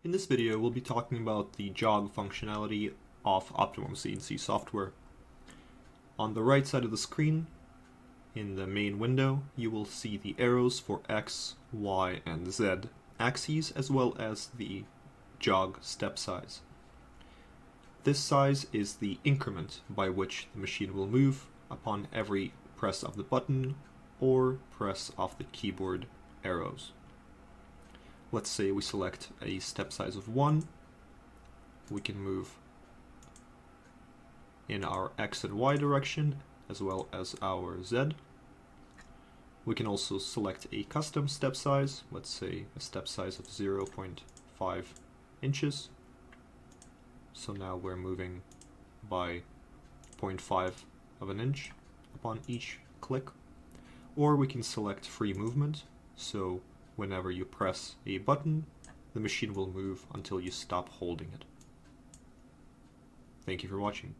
In this video, we'll be talking about the jog functionality of OptimumCNC software. On the right side of the screen, in the main window, you will see the arrows for X, Y, and Z axes, as well as the jog step size. This size is the increment by which the machine will move upon every press of the button or press of the keyboard arrows. Let's say we select a step size of 1. We can move in our X and Y direction as well as our Z. We can also select a custom step size, let's say a step size of 0.5 inches. So now we're moving by 0.5 of an inch upon each click. Or we can select free movement, so whenever you press a button, the machine will move until you stop holding it. Thank you for watching.